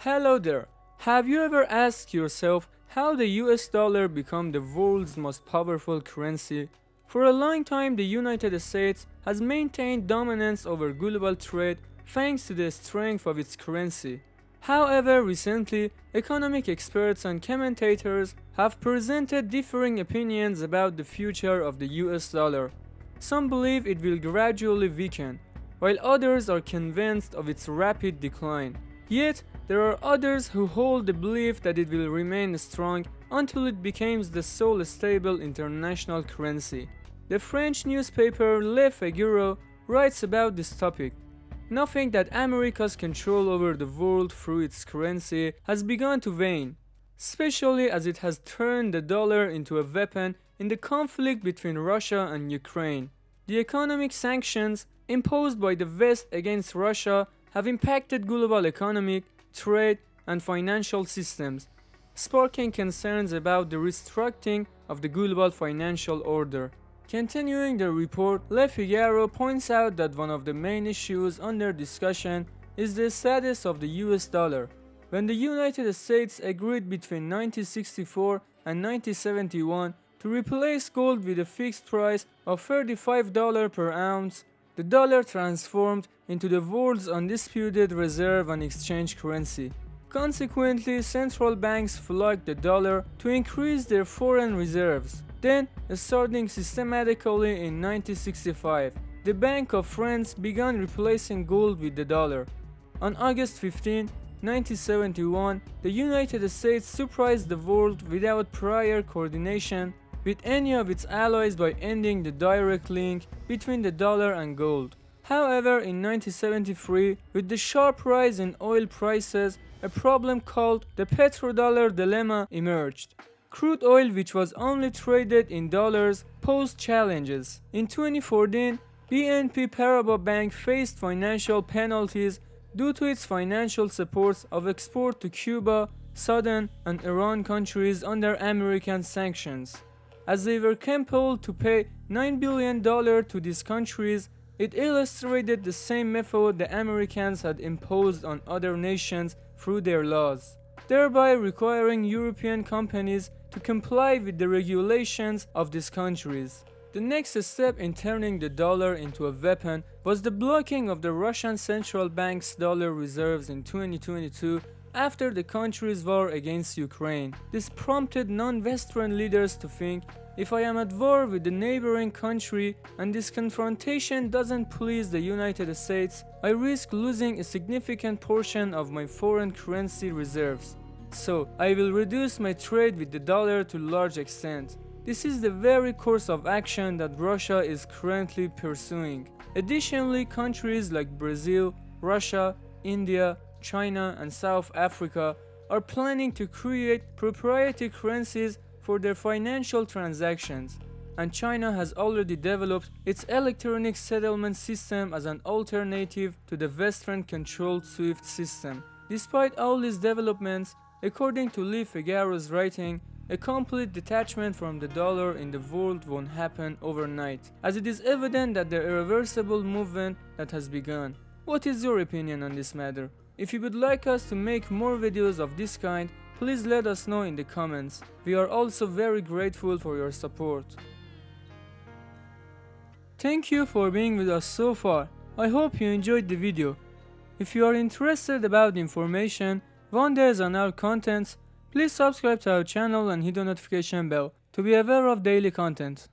Hello there. Have you ever asked yourself how the US dollar became the world's most powerful currency? For a long time, the United States has maintained dominance over global trade thanks to the strength of its currency. However, recently, economic experts and commentators have presented differing opinions about the future of the US dollar. Some believe it will gradually weaken, while others are convinced of its rapid decline. Yet, there are others who hold the belief that it will remain strong until it becomes the sole stable international currency. The French newspaper Le Figaro writes about this topic, noting that America's control over the world through its currency has begun to wane, especially as it has turned the dollar into a weapon in the conflict between Russia and Ukraine. The economic sanctions imposed by the West against Russia have impacted global economic, trade, and financial systems, sparking concerns about the restructuring of the global financial order. Continuing the report, Le Figaro points out that one of the main issues under discussion is the status of the US dollar. When the United States agreed between 1964 and 1971 to replace gold with a fixed price of $35 per ounce, the dollar transformed into the world's undisputed reserve and exchange currency. Consequently, central banks flocked the dollar to increase their foreign reserves. Then, starting systematically in 1965, the Bank of France began replacing gold with the dollar. On August 15, 1971, the United States surprised the world without prior coordination with any of its allies by ending the direct link between the dollar and gold. However, in 1973, with the sharp rise in oil prices, a problem called the petrodollar dilemma emerged. Crude oil, which was only traded in dollars, posed challenges. In 2014, BNP Paribas Bank faced financial penalties due to its financial support of export to Cuba, Sudan, and Iran countries under American sanctions. As they were compelled to pay $9 billion to these countries, it illustrated the same method the Americans had imposed on other nations through their laws, thereby requiring European companies to comply with the regulations of these countries. The next step in turning the dollar into a weapon was the blocking of the Russian central bank's dollar reserves in 2022 after the country's war against Ukraine. This prompted non-Western leaders to think, if I am at war with the neighboring country and this confrontation doesn't please the United States, I risk losing a significant portion of my foreign currency reserves. So, I will reduce my trade with the dollar to a large extent. This is the very course of action that Russia is currently pursuing. Additionally, countries like Brazil, Russia, India, China, and South Africa are planning to create proprietary currencies for their financial transactions, and China has already developed its electronic settlement system as an alternative to the Western-controlled SWIFT system. Despite all these developments, according to Le Figaro's writing, a complete detachment from the dollar in the world won't happen overnight, as it is evident that the irreversible movement that has begun. What is your opinion on this matter? If you would like us to make more videos of this kind, please let us know in the comments. We are also very grateful for your support. Thank you for being with us so far. I hope you enjoyed the video. If you are interested about information, wonders on our contents, please subscribe to our channel and hit the notification bell to be aware of daily content.